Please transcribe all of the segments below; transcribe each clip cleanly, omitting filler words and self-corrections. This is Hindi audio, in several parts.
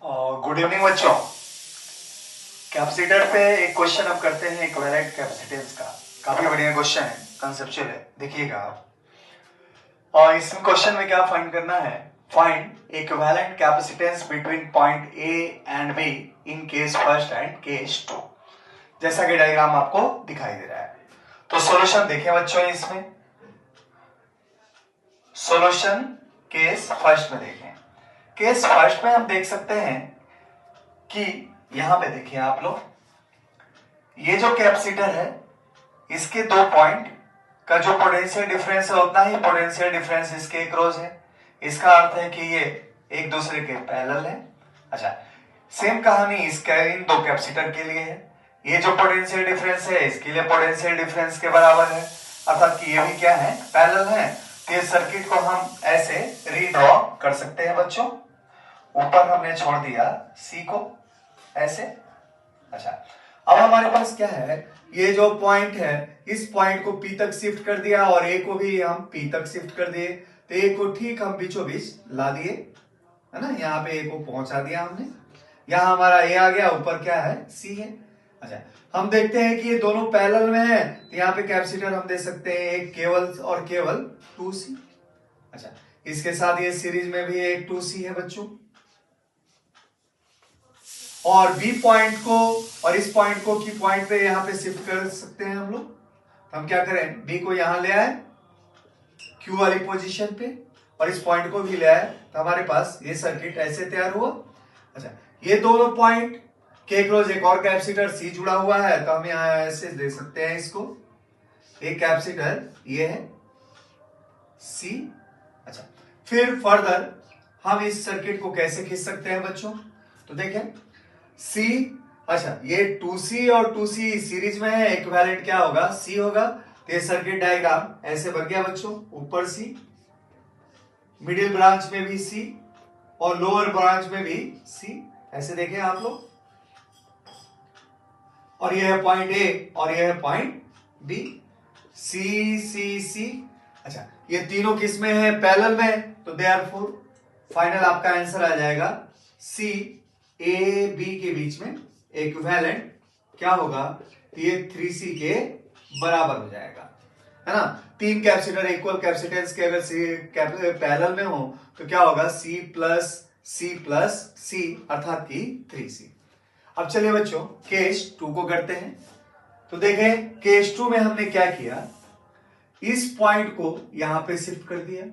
गुड इवनिंग बच्चों। कैपेसिटर पे एक क्वेश्चन हम करते हैं इक्विवेलेंट कैपेसिटेंस का। काफी बढ़िया क्वेश्चन है, कंसेप्चुअल है, देखिएगा आप। और इस क्वेश्चन में क्या फाइंड करना है? Find equivalent capacitance between point A and B in case first and case two, जैसा कि डायग्राम आपको दिखाई दे रहा है। तो सॉल्यूशन देखें बच्चों, इसमें सॉल्यूशन केस फर्स्ट में देखें। केस फर्स्ट में हम देख सकते हैं कि यहां पे देखिए आप लोग, ये जो कैपेसिटर है इसके दो पॉइंट का जो पोटेंशियल डिफरेंस है उतना ही पोटेंशियल डिफरेंस इसके अक्रॉस है। इसका अर्थ है कि ये एक दूसरे के पैरेलल है। अच्छा, सेम कहानी इसका इन दो कैपेसिटर के लिए है। ये जो पोटेंशियल डिफरेंस है इसके लिए पोटेंशियल डिफरेंस के बराबर है, अर्थात कि ये भी क्या है, पैरेलल है। तो ये सर्किट को हम ऐसे रीड्रॉ कर सकते हैं बच्चों। ऊपर हमने छोड़ दिया सी को ऐसे। अच्छा, अब हमारे पास क्या है, ये जो पॉइंट है इस पॉइंट को पी तक शिफ्ट कर दिया और ए को भी हम पी तक शिफ्ट कर दिए। तो ए को ठीक हम बीचों बीच ला दिए, है ना। यहाँ पे ए को पहुंचा दिया हमने, यहाँ हमारा ए आ गया, ऊपर क्या है, सी है। अच्छा, हम देखते हैं कि ये दोनों पैरेलल में है, तो यहाँ पे कैपेसिटर हम दे सकते हैं एक केवल और केवल 2C। अच्छा, इसके साथ ये सीरीज में भी एक 2C है बच्चों। और बी पॉइंट को और इस पॉइंट को की पॉइंट पे यहां पे शिफ्ट कर सकते हैं हम लोग। हम क्या करें, बी को यहां ले आए क्यू वाली पोजीशन पे और इस पॉइंट को भी ले आए, तो हमारे पास ये सर्किट ऐसे तैयार हुआ। अच्छा, ये दोनों पॉइंट के क्रॉस एक और कैपेसिटर सी जुड़ा हुआ है, तो हम यहां ऐसे दे सकते हैं इसको, एक कैपेसिटर ये है सी। अच्छा, फिर फर्दर हम इस सर्किट को कैसे खींच सकते हैं बच्चों, तो देखें C। अच्छा, ये 2C और 2C सीरीज में है, इक्विवेलेंट क्या होगा, C होगा। तो ये सर्किट डायग्राम ऐसे बन गया बच्चों, ऊपर C, मिडिल ब्रांच में भी C और लोअर ब्रांच में भी C, ऐसे देखें आप लोग। और यह है पॉइंट A और यह है point B, C C C। अच्छा, ये तीनों किस में है, पैरेलल में, तो देयरफॉर फाइनल आपका आंसर आ जाएगा C A B के बीच में इक्विवेलेंट क्या होगा, तो ये 3C के बराबर हो जाएगा, है ना। तीन कैपेसिटर इक्वल कैपेसिटेंस के अगर पैरेलल में हो तो क्या होगा, C प्लस C अर्थात कि 3C। अब चलिए बच्चों केस 2 को करते हैं। तो देखें केस 2 में हमने क्या किया, इस पॉइंट को यहां पे शिफ्ट कर दिया।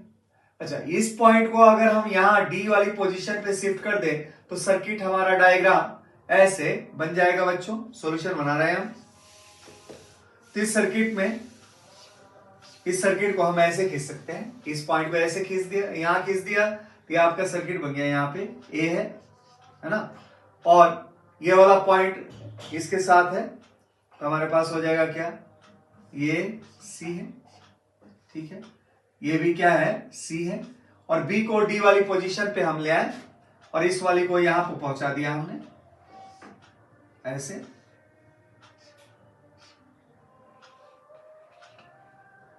अच्छा, इस पॉइंट को अगर हम यहां डी वाली पोजीशन पे शिफ्ट कर दें तो सर्किट हमारा डायग्राम ऐसे बन जाएगा बच्चों। सॉल्यूशन बना रहे हैं हम। तो इस सर्किट में, इस सर्किट को हम ऐसे खींच सकते हैं, इस पॉइंट को ऐसे खींच दिया, यहां खींच दिया, तो ये आपका सर्किट बन गया। यहाँ पे ए है ना, और ये वाला पॉइंट इसके साथ है, तो हमारे पास हो जाएगा क्या, ये सी है, ठीक है। ये भी क्या है, सी है। और बी को डी वाली पोजीशन पे हम ले आए और इस वाली को यहां पे पहुंचा दिया हमने ऐसे।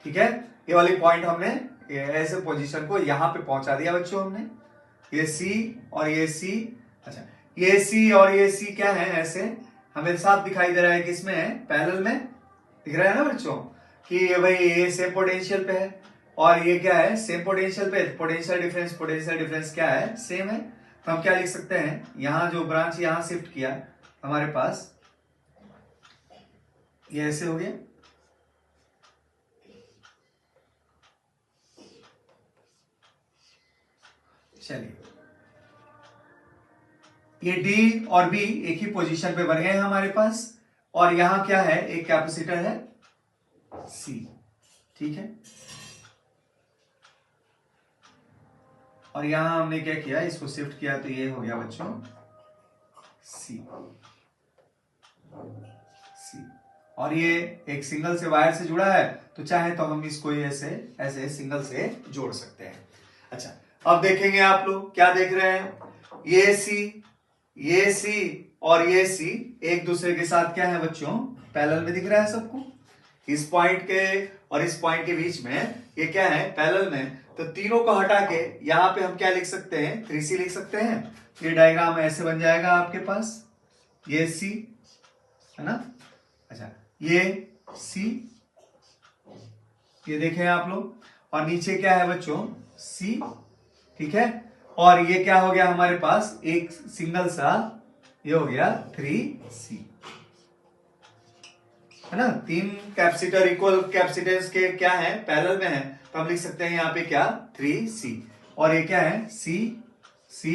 ठीक है, ये वाली पॉइंट हमने ऐसे पोजीशन को यहां पे पहुंचा दिया बच्चों हमने, ये सी और ये सी। अच्छा, ये सी और ये सी क्या है, ऐसे हमें साफ दिखाई दे रहा है कि इसमें है, पैरेलल में दिख रहा है ना बच्चों, कि ये भाई ये सेम पोटेंशियल पे है और ये क्या है, सेम पोटेंशियल पे। पोटेंशियल डिफरेंस क्या है, सेम है। तो हम क्या लिख सकते हैं, यहां जो ब्रांच यहां शिफ्ट किया हमारे पास ये ऐसे हो गया। चलिए, ये डी और बी एक ही पोजीशन पे बन गए हैं हमारे पास, और यहां क्या है, एक कैपेसिटर है सी, ठीक है। और यहां हमने क्या किया, इसको शिफ्ट किया, तो ये हो गया बच्चों सी। और ये एक सिंगल से वायर से जुड़ा है, तो चाहे तो हम इसको ऐसे ऐसे सिंगल से जोड़ सकते हैं। अच्छा, अब देखेंगे आप लोग क्या देख रहे हैं, ये सी और ये सी एक दूसरे के साथ क्या है बच्चों, पैरेलल में दिख रहा है सबको। इस पॉइंट के और इस पॉइंट के बीच में ये क्या है, पैरेलल में। तो तीनों को हटा के यहां पे हम क्या लिख सकते हैं, 3C लिख सकते हैं। ये डायग्राम ऐसे बन जाएगा आपके पास, ये C है ना। अच्छा, ये C, ये देखें आप लोग, और नीचे क्या है बच्चों, C, ठीक है। और ये क्या हो गया हमारे पास, एक सिंगल सा, ये हो गया 3C, है ना। तीन कैपेसिटर इक्वल कैपेसिटेंस के क्या है, पैरेलल में है, तो हम लिख सकते हैं यहाँ पे क्या, 3C। और ये क्या है, C C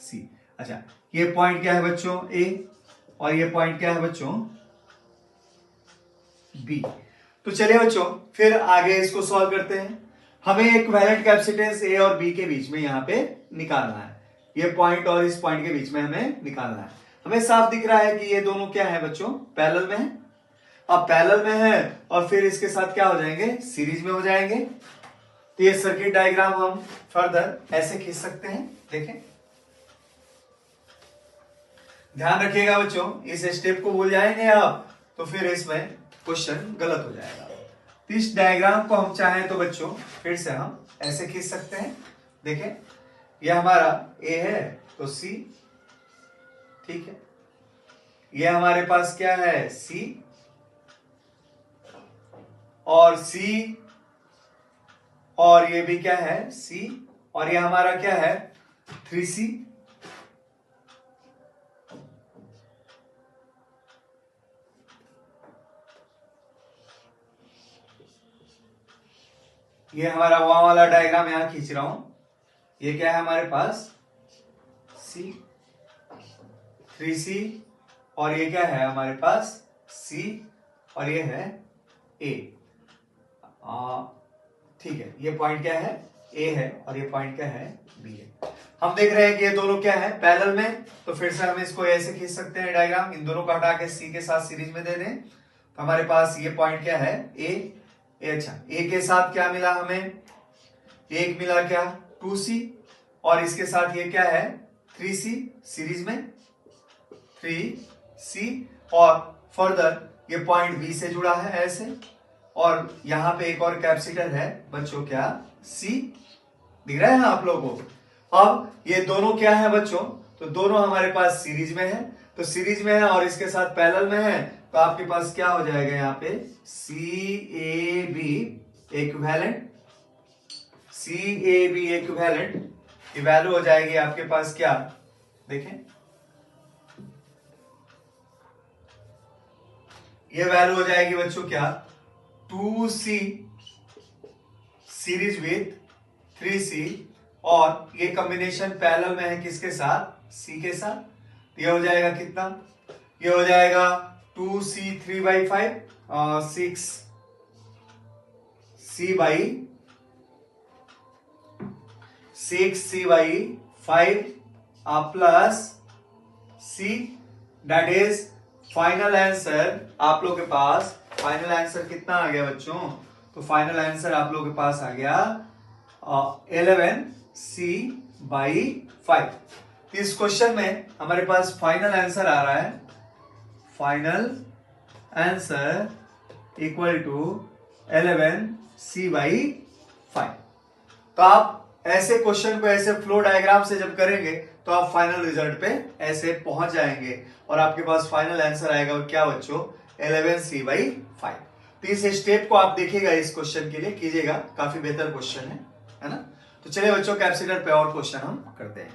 C। अच्छा, ये पॉइंट क्या है बच्चों, A, और ये पॉइंट क्या है बच्चों, B। तो चलिए बच्चों फिर आगे इसको सॉल्व करते हैं। हमें एक वैलेंट कैपेसिटेंस A और B के बीच में यहाँ पे निकालना है। ये पॉइंट और इस पॉइंट के बीच में हमें निकालना है। हमें साफ दिख रहा है कि ये दोनों क्या है बच्चों, पैरेलल में है। अब पैरेलल में है और फिर इसके साथ क्या हो जाएंगे, सीरीज में हो जाएंगे। तो ये सर्किट डायग्राम हम फर्दर ऐसे खींच सकते हैं, देखें। ध्यान रखिएगा बच्चों, इस स्टेप को भूल जाएंगे आप तो फिर इसमें क्वेश्चन गलत हो जाएगा। तो इस डायग्राम को हम चाहें तो बच्चों फिर से हम ऐसे खींच सकते हैं, देखें। यह हमारा A है तो C, ठीक है। यह हमारे पास क्या है, C, और C, और ये भी क्या है, C, और ये हमारा क्या है, 3C। ये हमारा वहां वाला डायग्राम यहां खींच रहा हूं। ये क्या है हमारे पास, C, 3C, और ये क्या है हमारे पास, C, और ये है A। ठीक है, ये पॉइंट क्या है, A है, और ये पॉइंट क्या है, B है। हम देख रहे हैं कि ये दोनों क्या है, पैरेलल में, तो फिर से हम इसको ऐसे खींच सकते हैं डायग्राम। इन दोनों को हटा के C के साथ सीरीज में दे दें तो हमारे पास ये पॉइंट क्या है, A। अच्छा, A के साथ क्या मिला हमें, एक मिला क्या, 2C, और इसके साथ ये क्या है, 3C सीरीज में, 3C, और फर्दर ये पॉइंट B से जुड़ा है ऐसे, और यहां पे एक और कैपेसिटर है बच्चों क्या, C, दिख रहा है ना आप लोगों को। अब ये दोनों क्या है बच्चों, तो दोनों हमारे पास सीरीज में है, तो सीरीज में है और इसके साथ पैरेलल में है, तो आपके पास क्या हो जाएगा यहाँ पे, CAB इक्विवेलेंट, CAB इक्विवेलेंट की वैल्यू हो जाएगी आपके पास क्या, देखें। ये वैल्यू हो जाएगी बच्चों क्या, 2C सीरीज विथ 3C, और ये कॉम्बिनेशन पैरेलल में है किसके साथ, C के साथ। ये हो जाएगा कितना, ये हो जाएगा 2C 3/5 और 6C/5 plus C, that is final answer. आप लोग के पास फाइनल आंसर कितना आ गया बच्चों, तो फाइनल आंसर आप लोग के पास आ गया 11C/5। इस क्वेश्चन में हमारे पास फाइनल आंसर आ रहा है, final answer equal to 11C/5। तो आप ऐसे क्वेश्चन को ऐसे फ्लो डायग्राम से जब करेंगे तो आप फाइनल रिजल्ट पे ऐसे पहुंच जाएंगे और आपके पास फाइनल आंसर आएगा क्या बच्चों, 11C/5। तो इस स्टेप को आप देखिएगा, इस क्वेश्चन के लिए कीजिएगा, काफी बेहतर क्वेश्चन है ना। तो चलिए बच्चों कैपेसिटर पे और क्वेश्चन हम करते हैं।